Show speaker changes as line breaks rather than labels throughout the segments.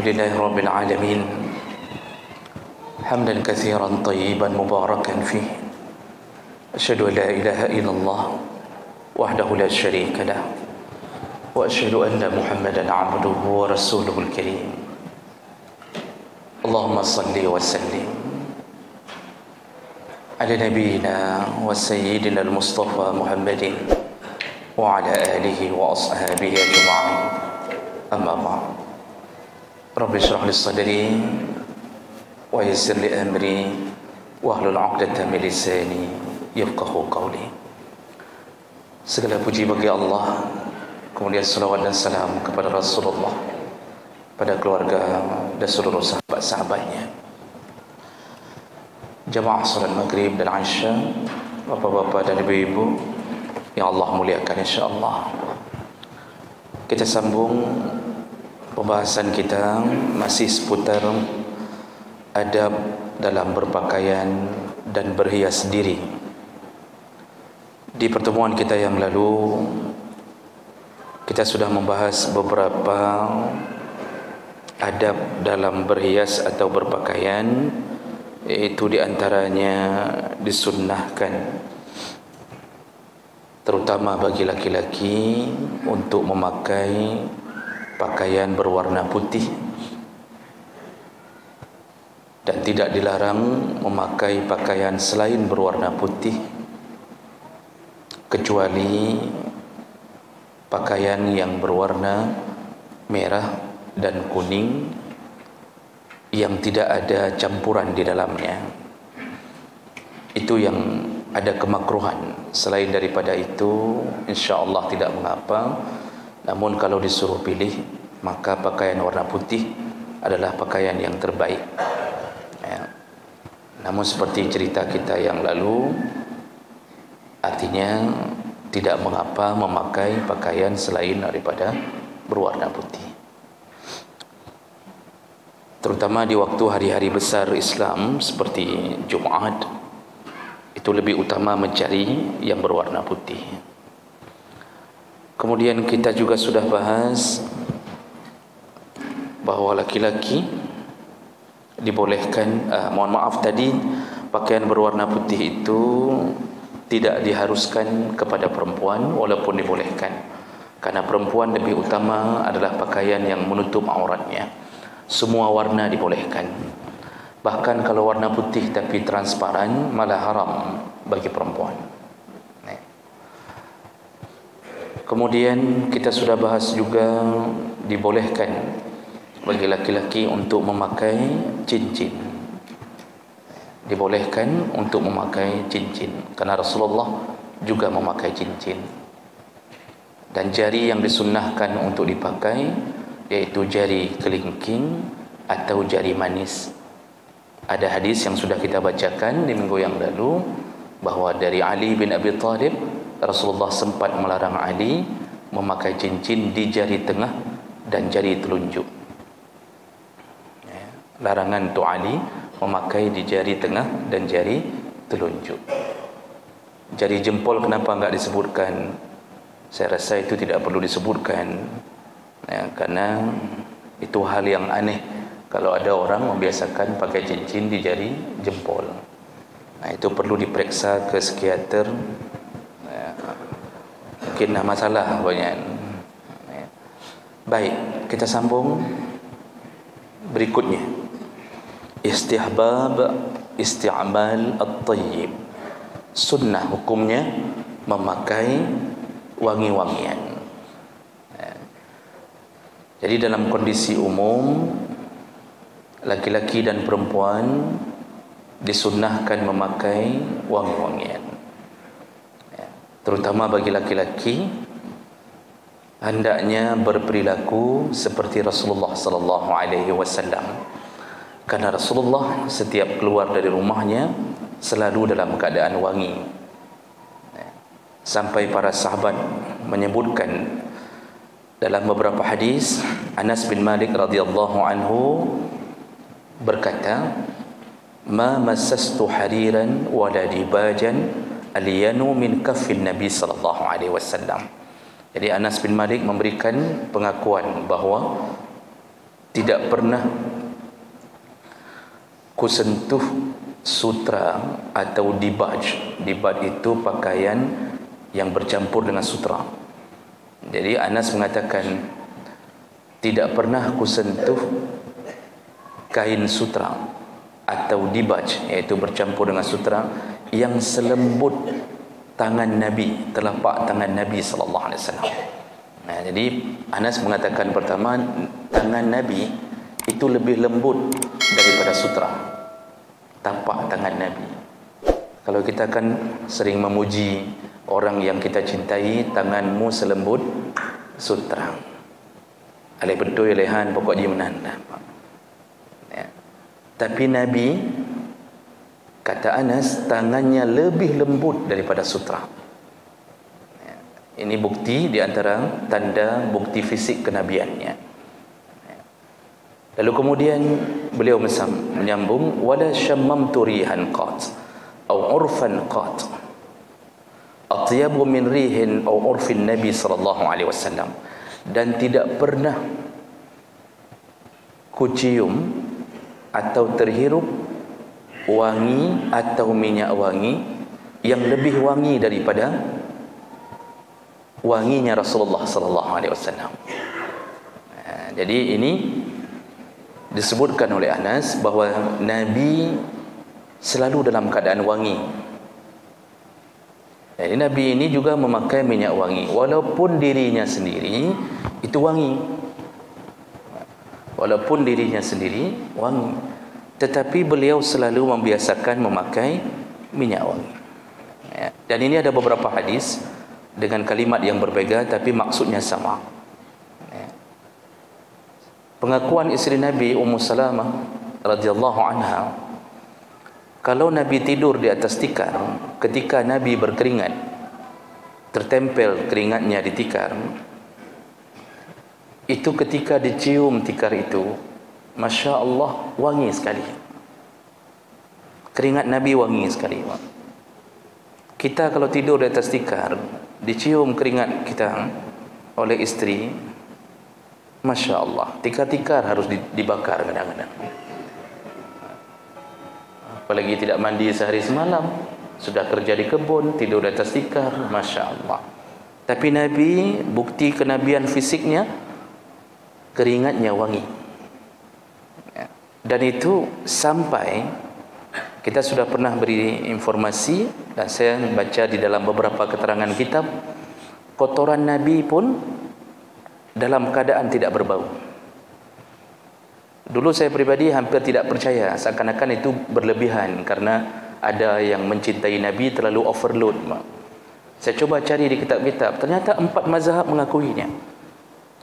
لله رب العالمين حمدا كثيرا طيبا مباركا فيه أشهد أن لا إله إلا الله وحده لا شريك له وأشهد أن محمدا عبده ورسوله الكريم اللهم صل وسلم على نبينا وسيدنا المصطفى محمد وعلى آله وأصحابه أجمعين أما بعد رب اشرح لي صدري ويسر لي أمري واحلل عقدة من لساني yafqahu qawli. Segala puji bagi Allah, kemudian salawat dan salam kepada Rasulullah, pada keluarga dan seluruh sahabat-sahabatnya. Jamaah salat maghrib dan isya, bapak-bapak dan ibu-ibu yang Allah muliakan insya-Allah. Kita sambung pembahasan kita masih seputar adab dalam berpakaian dan berhias diri. Di pertemuan kita yang lalu kita sudah membahas beberapa adab dalam berhias atau berpakaian, yaitu diantaranya disunnahkan terutama bagi laki-laki untuk memakai pakaian berwarna putih, dan tidak dilarang memakai pakaian selain berwarna putih kecuali pakaian yang berwarna merah dan kuning yang tidak ada campuran di dalamnya. Itu yang ada kemakruhan. Selain daripada itu, insya-Allah tidak mengapa. Namun kalau disuruh pilih, maka pakaian warna putih adalah pakaian yang terbaik. Ya. Namun seperti cerita kita yang lalu, artinya tidak mengapa memakai pakaian selain daripada berwarna putih, terutama di waktu hari-hari besar Islam seperti Jumat. Itu lebih utama mencari yang berwarna putih. Kemudian kita juga sudah bahas bahawa laki-laki dibolehkan, tadi pakaian berwarna putih itu tidak diharuskan kepada perempuan walaupun dibolehkan, karena perempuan lebih utama adalah pakaian yang menutup auratnya. Semua warna dibolehkan, bahkan kalau warna putih tapi transparan malah haram bagi perempuan. Kemudian kita sudah bahas juga dibolehkan bagi laki-laki untuk memakai cincin. Dibolehkan untuk memakai cincin karena Rasulullah juga memakai cincin. Dan jari yang disunnahkan untuk dipakai yaitu jari kelingking atau jari manis. Ada hadis yang sudah kita bacakan di minggu yang lalu bahawa dari Ali bin Abi Thalib, Rasulullah sempat melarang Ali memakai cincin di jari tengah dan jari telunjuk. Larangan untuk Ali memakai di jari tengah dan jari telunjuk. Jari jempol kenapa enggak disebutkan? Saya rasa itu tidak perlu disebutkan, ya, karena itu hal yang aneh kalau ada orang membiasakan pakai cincin di jari jempol. Nah, itu perlu diperiksa ke psikiater, ya, mungkin masalah banyak. Ya. Baik, kita sambung berikutnya. Istihbab isti'mal at-tayyib. Sunnah hukumnya memakai wangi-wangian. Jadi dalam kondisi umum laki-laki dan perempuan disunnahkan memakai wangi-wangian. Terutama bagi laki-laki hendaknya berperilaku seperti Rasulullah sallallahu alaihi wasallam. Karena Rasulullah setiap keluar dari rumahnya selalu dalam keadaan wangi. Sampai para sahabat menyebutkan dalam beberapa hadis, Anas bin Malik radhiyallahu anhu berkata, "Ma massastu hariran wala dibajan aliyanu min kaffin Nabi sallallahu alaihi wasallam." Jadi Anas bin Malik memberikan pengakuan bahawa tidak pernah kusentuh sutra atau dibaj. Dibaj itu pakaian yang bercampur dengan sutra. Jadi Anas mengatakan, tidak pernah kusentuh kain sutra atau dibaj, iaitu bercampur dengan sutra, yang selembut tangan Nabi, telapak tangan Nabi sallallahu alaihi wasallam. Nah, jadi Anas mengatakan pertama, tangan Nabi itu lebih lembut daripada sutra, tapak tangan Nabi. Kalau kita kan sering memuji orang yang kita cintai, tanganmu selembut sutra. Alai betul lehan pokok dia menanda. Ya. Tapi Nabi, kata Anas, tangannya lebih lembut daripada sutra. Ya. Ini bukti di antara tanda bukti fisik kenabiannya. Ya. Lalu kemudian beliau menyambung, wala shammamtu rihan qat atau urfan qat atyabu min rihin atau urfin Nabi sallallahu alaihi wasallam. Dan tidak pernah kucium atau terhirup wangi atau minyak wangi yang lebih wangi daripada wanginya Rasulullah sallallahu alaihi wasallam. Jadi ini disebutkan oleh Anas bahawa Nabi selalu dalam keadaan wangi. Jadi Nabi ini juga memakai minyak wangi, walaupun dirinya sendiri itu wangi. Walaupun dirinya sendiri wangi, tetapi beliau selalu membiasakan memakai minyak wangi. Ya. Dan ini ada beberapa hadis dengan kalimat yang berbeza tapi maksudnya sama. Ya. Pengakuan isteri Nabi Ummu Salamah radhiyallahu anha, kalau Nabi tidur di atas tikar, ketika Nabi berkeringat, tertempel keringatnya di tikar, itu ketika dicium tikar itu, Masya Allah, wangi sekali. Keringat Nabi wangi sekali. Kita kalau tidur di atas tikar, dicium keringat kita oleh istri, Masya Allah, tikar-tikar harus dibakar kadang-kadang. Apalagi tidak mandi sehari semalam, sudah kerja di kebun, tidur di atas tikar, Masya Allah. Tapi Nabi, bukti kenabian fisiknya, keringatnya wangi. Dan itu sampai, kita sudah pernah beri informasi, dan saya baca di dalam beberapa keterangan kitab, kotoran Nabi pun dalam keadaan tidak berbau. Dulu saya pribadi hampir tidak percaya, seakan-akan itu berlebihan karena ada yang mencintai Nabi terlalu overload. Saya coba cari di kitab-kitab, ternyata 4 mazhab mengakuinya.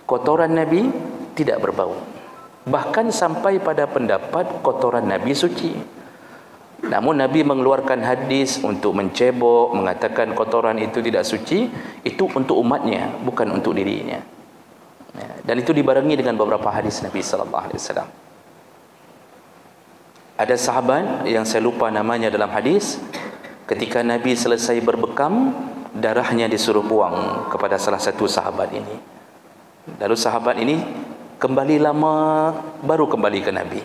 Kotoran Nabi tidak berbau. Bahkan sampai pada pendapat kotoran Nabi suci. Namun Nabi mengeluarkan hadis untuk mencebok, mengatakan kotoran itu tidak suci, itu untuk umatnya, bukan untuk dirinya. Dan itu dibarengi dengan beberapa hadis Nabi sallallahu alaihi wasallam. Ada sahabat yang saya lupa namanya dalam hadis, ketika Nabi selesai berbekam, darahnya disuruh buang kepada salah satu sahabat ini. Lalu sahabat ini kembali lama baru kembali ke Nabi.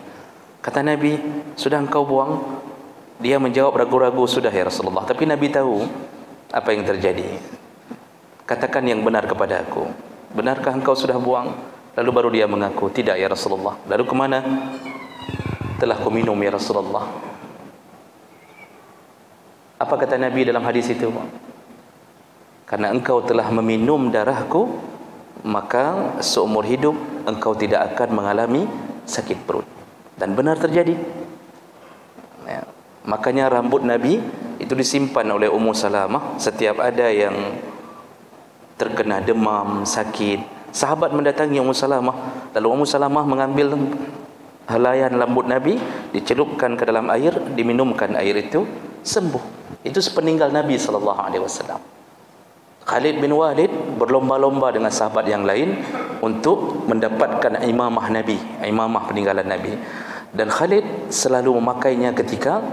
Kata Nabi, "Sudah engkau buang?" Dia menjawab ragu-ragu, "Sudah ya Rasulullah." Tapi Nabi tahu apa yang terjadi. "Katakan yang benar kepada aku. Benarkah engkau sudah buang?" Lalu baru dia mengaku, "Tidak ya Rasulullah." Lalu kemana? "Telah ku minum ya Rasulullah." Apa kata Nabi dalam hadis itu? "Karena engkau telah meminum darahku, maka seumur hidup engkau tidak akan mengalami sakit perut." Dan benar terjadi. Ya. Makanya rambut Nabi itu disimpan oleh Ummu Salamah. Setiap ada yang terkena demam, sakit, sahabat mendatangi Ummu Salamah. Lalu Ummu Salamah mengambil helaian rambut Nabi, dicelupkan ke dalam air, diminumkan air itu, sembuh. Itu sepeninggal Nabi SAW. Khalid bin Walid berlomba-lomba dengan sahabat yang lain untuk mendapatkan imamah Nabi, imamah peninggalan Nabi. Dan Khalid selalu memakainya ketika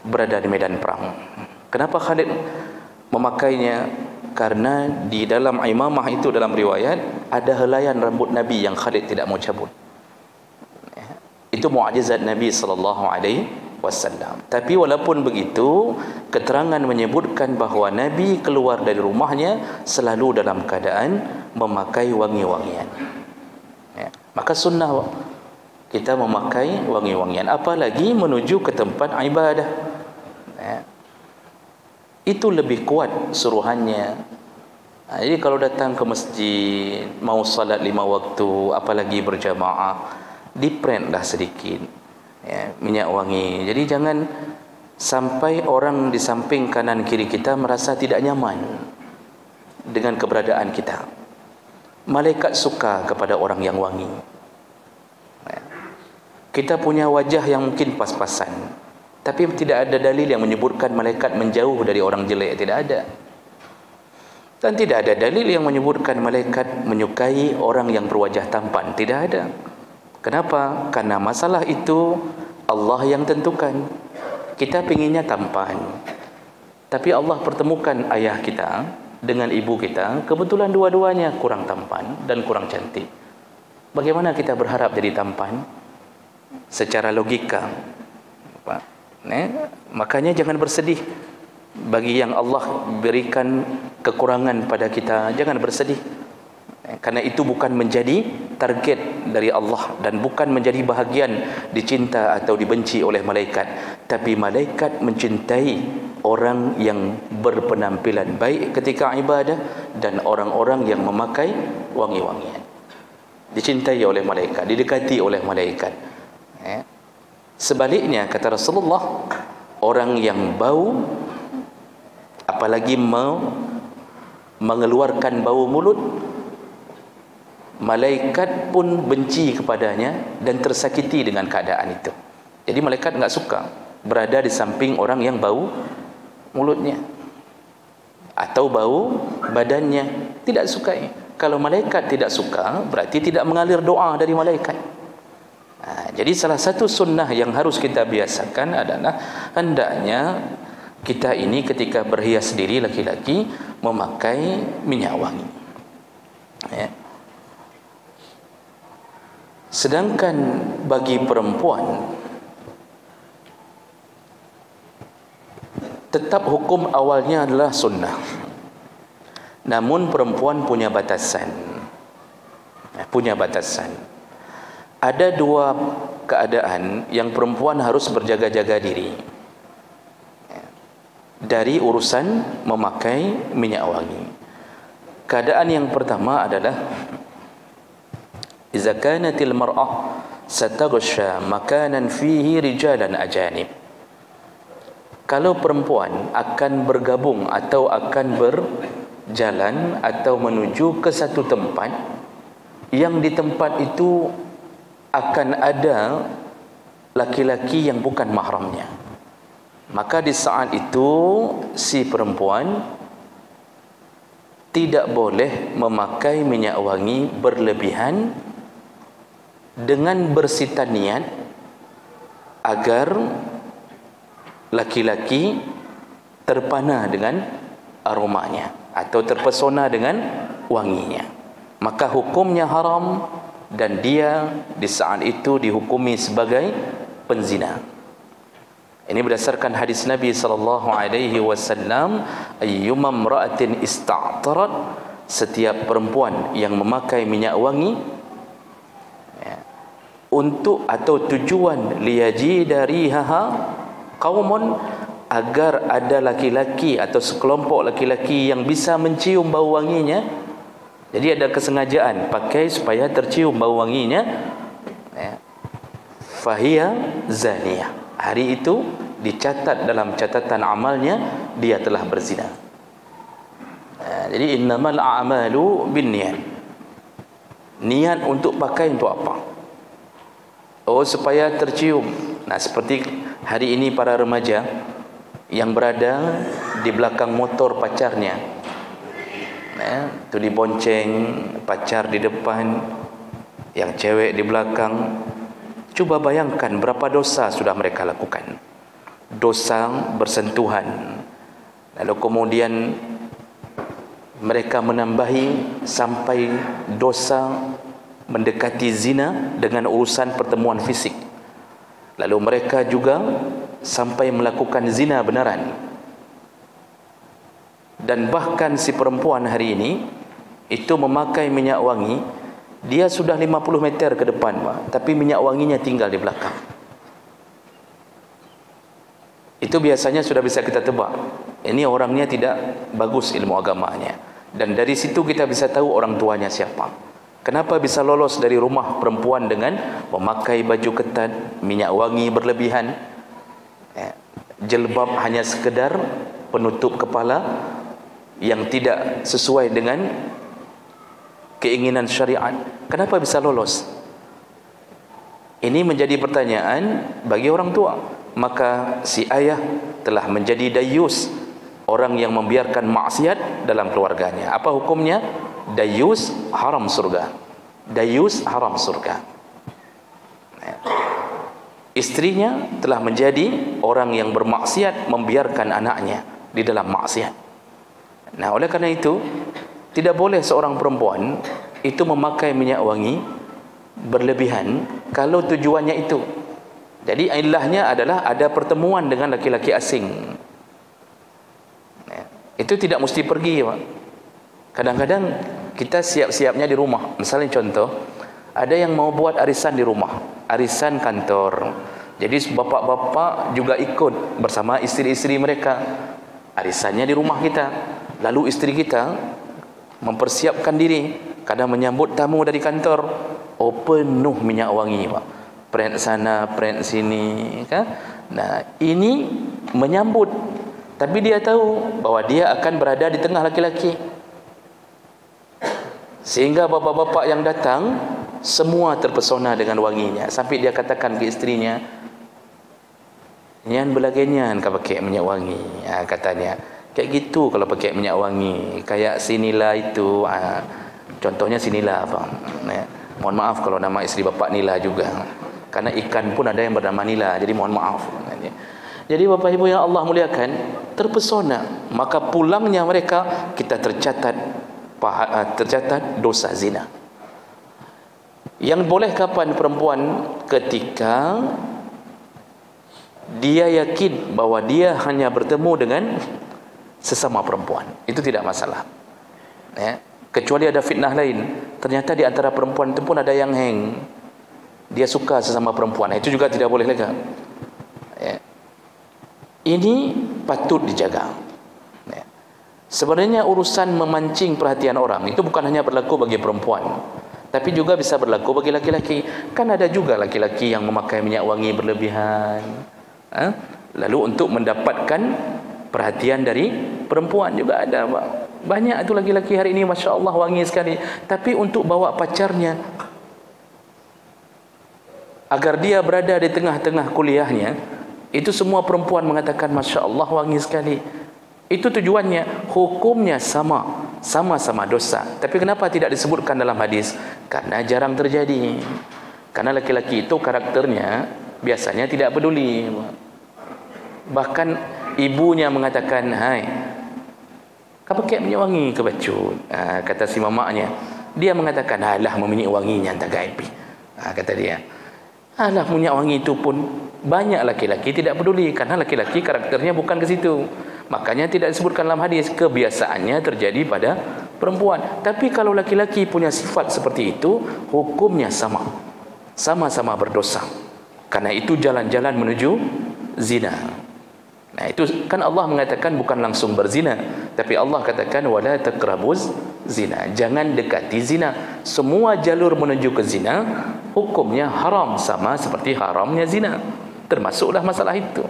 berada di medan perang. Kenapa Khalid memakainya? Karena di dalam imamah itu, dalam riwayat, ada helaian rambut Nabi yang Khalid tidak mau cabut. Itu mukjizat Nabi sallallahu alaihi wasallam. Tapi walaupun begitu, keterangan menyebutkan bahawa Nabi keluar dari rumahnya selalu dalam keadaan memakai wangi-wangian. Ya. Maka sunnah kita memakai wangi-wangian, apalagi menuju ke tempat ibadah. Ya. Itu lebih kuat suruhannya. Jadi kalau datang ke masjid, mau salat 5 waktu, apalagi berjamaah, diprentlah sedikit ya, minyak wangi. Jadi jangan sampai orang di samping kanan kiri kita merasa tidak nyaman dengan keberadaan kita. Malaikat suka kepada orang yang wangi. Kita punya wajah yang mungkin pas-pasan, tapi tidak ada dalil yang menyebutkan malaikat menjauh dari orang jelek. Tidak ada. Dan tidak ada dalil yang menyebutkan malaikat menyukai orang yang berwajah tampan. Tidak ada. Kenapa? Karena masalah itu Allah yang tentukan. Kita pinginnya tampan, tapi Allah pertemukan ayah kita dengan ibu kita, kebetulan dua-duanya kurang tampan dan kurang cantik. Bagaimana kita berharap jadi tampan? Secara logika. Makanya jangan bersedih bagi yang Allah berikan kekurangan pada kita. Jangan bersedih, karena itu bukan menjadi target dari Allah dan bukan menjadi bahagian dicinta atau dibenci oleh malaikat. Tapi malaikat mencintai orang yang berpenampilan baik ketika ibadah dan orang-orang yang memakai wangi-wangian. Dicintai oleh malaikat, didekati oleh malaikat. Sebaliknya kata Rasulullah, orang yang bau, apalagi mengeluarkan bau mulut, malaikat pun benci kepadanya dan tersakiti dengan keadaan itu. Jadi malaikat enggak suka berada di samping orang yang bau mulutnya atau bau badannya. Tidak suka. Kalau malaikat tidak suka, berarti tidak mengalir doa dari malaikat. Jadi salah satu sunnah yang harus kita biasakan adalah hendaknya kita ini ketika berhias diri laki-laki memakai minyak wangi. Ya. Sedangkan bagi perempuan, tetap hukum awalnya adalah sunnah. Namun perempuan punya batasan. Punya batasan. Ada dua keadaan yang perempuan harus berjaga-jaga diri dari urusan memakai minyak wangi. Keadaan yang pertama adalah iza kanatil mar'ah sataghsha makanan fihi rijalan ajanib. Kalau perempuan akan bergabung atau akan berjalan atau menuju ke satu tempat yang di tempat itu akan ada laki-laki yang bukan mahramnya, maka di saat itu si perempuan tidak boleh memakai minyak wangi berlebihan dengan bersita niat agar laki-laki terpana dengan aromanya atau terpesona dengan wanginya. Maka hukumnya haram dan dia di saat itu dihukumi sebagai penzina. Ini berdasarkan hadis Nabi sallallahu alaihi wasallam, ayyuma imra'atin ista'tarat, setiap perempuan yang memakai minyak wangi untuk atau tujuan liyajida rihaha qaumun, agar ada laki-laki atau sekelompok laki-laki yang bisa mencium bau wanginya. Jadi ada kesengajaan pakai supaya tercium bau wanginya. Fahiya zaniyah. Hari itu dicatat dalam catatan amalnya dia telah berzina. Jadi innamal a'malu binniyat. Niat untuk pakai untuk apa? Oh, supaya tercium. Nah, seperti hari ini para remaja yang berada di belakang motor pacarnya, itu dibonceng, pacar di depan, yang cewek di belakang. Coba bayangkan berapa dosa sudah mereka lakukan. Dosa bersentuhan. Lalu kemudian mereka menambahi sampai dosa mendekati zina dengan urusan pertemuan fisik. Lalu mereka juga sampai melakukan zina benaran. Dan bahkan si perempuan hari ini itu memakai minyak wangi, dia sudah 50 meter ke depan, tapi minyak wanginya tinggal di belakang. Itu biasanya sudah bisa kita tebak, ini orangnya tidak bagus ilmu agamanya. Dan dari situ kita bisa tahu orang tuanya siapa. Kenapa bisa lolos dari rumah perempuan dengan memakai baju ketat, minyak wangi berlebihan, jilbab hanya sekedar penutup kepala yang tidak sesuai dengan keinginan syariat. Kenapa bisa lolos? Ini menjadi pertanyaan bagi orang tua. Maka si ayah telah menjadi dayus, orang yang membiarkan maksiat dalam keluarganya. Apa hukumnya? Dayus haram surga. Dayus haram surga. Istrinya telah menjadi orang yang bermaksiat, membiarkan anaknya di dalam maksiat. Nah, oleh karena itu tidak boleh seorang perempuan itu memakai minyak wangi berlebihan kalau tujuannya itu. Jadi ilahnya adalah ada pertemuan dengan laki-laki asing. Itu tidak mesti pergi, Pak. Kadang-kadang kita siap-siapnya di rumah. Misalnya contoh, ada yang mau buat arisan di rumah, arisan kantor. Jadi bapak-bapak juga ikut bersama istri-istri mereka. Arisannya di rumah kita. Lalu istri kita mempersiapkan diri kadang menyambut tamu dari kantor. Oh, penuh minyak wangi, Pak. Print sana, print sini, kan? Nah, ini menyambut, tapi dia tahu bahwa dia akan berada di tengah laki-laki. Sehingga bapak-bapak yang datang semua terpesona dengan wanginya, sampai dia katakan ke istrinya, "Nyan belagenyan kau pakai minyak wangi." Katanya, kayak gitu kalau pakai minyak wangi, kayak sinila itu. Contohnya sinila, apa? Mohon maaf kalau nama istri bapak Nila juga, karena ikan pun ada yang bernama Nila, jadi mohon maaf. Jadi Bapak Ibu yang Allah muliakan, terpesona, maka pulangnya mereka kita tercatat dosa zina. Yang boleh kapan perempuan? Ketika dia yakin bahwa dia hanya bertemu dengan sesama perempuan, itu tidak masalah, kecuali ada fitnah lain. Ternyata di antara perempuan itu pun ada yang hang, dia suka sesama perempuan, itu juga tidak boleh lega. Ini patut dijaga. Sebenarnya urusan memancing perhatian orang itu bukan hanya berlaku bagi perempuan, tapi juga bisa berlaku bagi laki-laki. Kan ada juga laki-laki yang memakai minyak wangi berlebihan, lalu untuk mendapatkan perhatian dari perempuan juga ada, Pak. Banyak itu laki-laki hari ini, Masya Allah, wangi sekali. Tapi untuk bawa pacarnya agar dia berada di tengah-tengah kuliahnya, itu semua perempuan mengatakan Masya Allah wangi sekali. Itu tujuannya, hukumnya sama-sama dosa. Tapi kenapa tidak disebutkan dalam hadis? Karena jarang terjadi. Karena laki-laki itu karakternya biasanya tidak peduli. Bahkan ibunya mengatakan, "Hai, kau pakai minyak wangi ke baju?" Kata si mamaknya. Dia mengatakan, "Alah, minyak wanginya tak gaipi." Kata dia, "Alah, minyak wangi itu pun banyak laki-laki tidak peduli, karena laki-laki karakternya bukan ke situ." Makanya tidak disebutkan dalam hadis, kebiasaannya terjadi pada perempuan. Tapi kalau laki-laki punya sifat seperti itu, hukumnya sama-sama berdosa. Karena itu jalan-jalan menuju zina. Nah, itu kan Allah mengatakan bukan langsung berzina, tapi Allah katakan wala taqrabuz zina, jangan dekati zina. Semua jalur menuju ke zina hukumnya haram, sama seperti haramnya zina. Termasuklah masalah itu.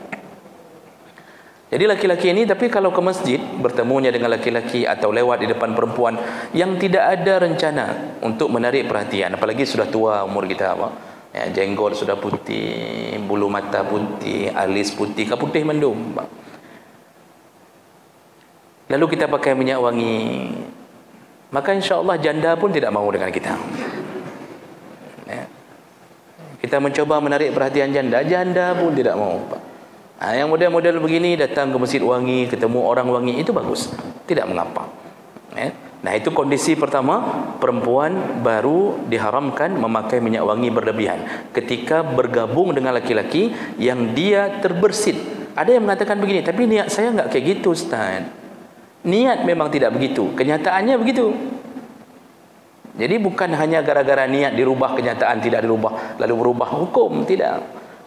Jadi laki-laki ini, tapi kalau ke masjid bertemunya dengan laki-laki atau lewat di depan perempuan yang tidak ada rencana untuk menarik perhatian, apalagi sudah tua umur kita, Pak, jenggot sudah putih, bulu mata putih, alis putih, putih mendung, Pak. Lalu kita pakai minyak wangi, maka insya Allah janda pun tidak mau dengan kita. Kita mencoba menarik perhatian janda pun tidak mau, Pak. Yang model-model begini, datang ke masjid wangi, ketemu orang wangi, itu bagus, tidak mengapa. Nah, itu kondisi pertama, perempuan baru diharamkan memakai minyak wangi berlebihan ketika bergabung dengan laki-laki yang dia terbersit. Ada yang mengatakan begini, tapi niat saya enggak kayak gitu, Ustaz. Niat memang tidak begitu, kenyataannya begitu. Jadi bukan hanya gara-gara niat dirubah, kenyataan tidak dirubah, lalu berubah hukum, tidak.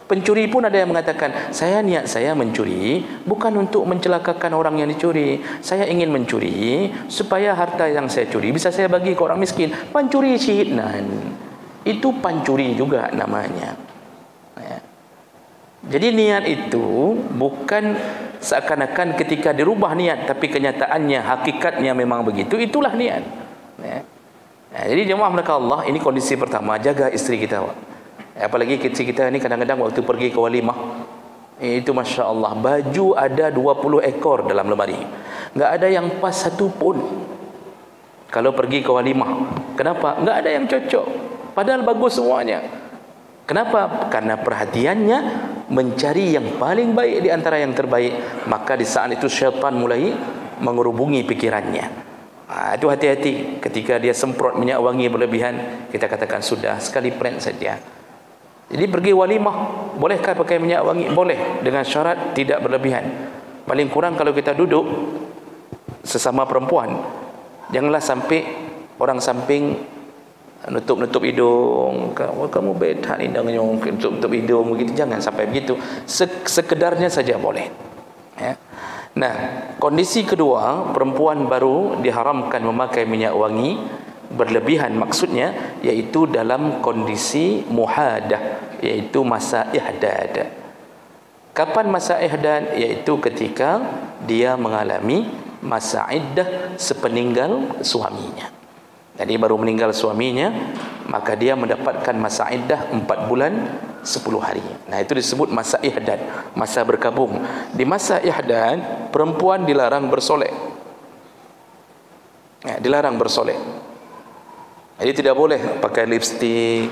Pencuri pun ada yang mengatakan, niat saya mencuri bukan untuk mencelakakan orang yang dicuri. Saya ingin mencuri supaya harta yang saya curi bisa saya bagi ke orang miskin. Pancuri syihidnan. Itu pancuri juga namanya. Ya. Jadi niat itu bukan seakan-akan ketika dirubah niat, tapi kenyataannya, hakikatnya memang begitu, itulah niat. Ya. Nah, jadi jemaah melakukan Allah, ini kondisi pertama, jaga isteri kita. Apalagi kita ni kadang-kadang waktu pergi ke walimah, itu Masya Allah, baju ada 20 ekor dalam lemari, enggak ada yang pas satu pun. Kalau pergi ke walimah, kenapa? Enggak ada yang cocok, padahal bagus semuanya. Kenapa? Karena perhatiannya mencari yang paling baik di antara yang terbaik. Maka di saat itu syaitan mulai mengerubungi pikirannya. Itu hati-hati ketika dia semprot minyak wangi berlebihan, kita katakan sudah, sekali pren saja. Jadi pergi walimah, bolehkah pakai minyak wangi? Boleh, dengan syarat tidak berlebihan. Paling kurang kalau kita duduk sesama perempuan, janganlah sampai orang samping nutup-nutup hidung, kamu bedah hidungnya, nutup hidung begitu, jangan sampai begitu. Sekedarnya saja boleh. Ya. Nah, kondisi kedua, perempuan baru diharamkan memakai minyak wangi berlebihan, maksudnya yaitu dalam kondisi muhadah, yaitu masa ihdad. Kapan masa ihdad? Yaitu ketika dia mengalami masa iddah sepeninggal suaminya. Jadi baru meninggal suaminya, maka dia mendapatkan masa iddah 4 bulan 10 hari. Nah, itu disebut masa ihdad, masa berkabung. Di masa ihdad, perempuan dilarang bersolek. Ya, dilarang bersolek. Jadi tidak boleh pakai lipstik,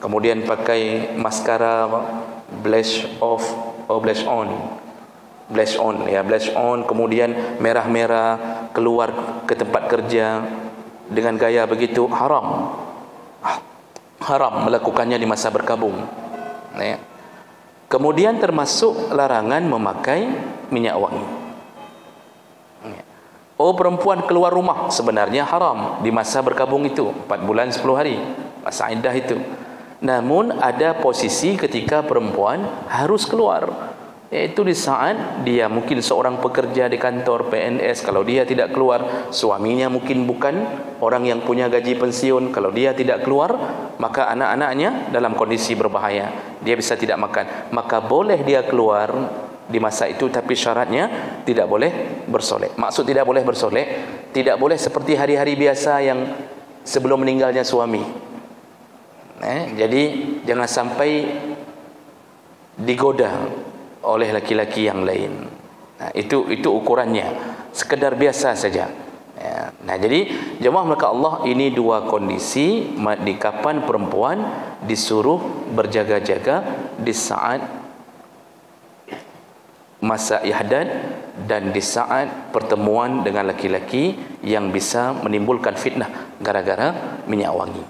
kemudian pakai maskara, blush off, blush on. Blush on, ya, blush on, kemudian merah-merah, keluar ke tempat kerja dengan gaya begitu, haram. Haram melakukannya di masa berkabung. Ya. Kemudian termasuk larangan memakai minyak wangi. Perempuan keluar rumah sebenarnya haram di masa berkabung itu 4 bulan 10 hari, masa iddah itu. Namun ada posisi ketika perempuan harus keluar, yaitu di saat dia mungkin seorang pekerja di kantor PNS. Kalau dia tidak keluar, suaminya mungkin bukan orang yang punya gaji pensiun. Kalau dia tidak keluar, maka anak-anaknya dalam kondisi berbahaya, dia bisa tidak makan. Maka boleh dia keluar di masa itu, tapi syaratnya tidak boleh bersolek. Maksud tidak boleh bersolek, tidak boleh seperti hari-hari biasa yang sebelum meninggalnya suami. Jadi jangan sampai digoda oleh laki-laki yang lain. Nah, itu ukurannya, sekedar biasa saja. Ya. Nah, jadi jemaah maka Allah, ini dua kondisi di kapan perempuan disuruh berjaga-jaga di saat masa ihdad dan di saat pertemuan dengan laki-laki yang bisa menimbulkan fitnah gara-gara minyak wangi.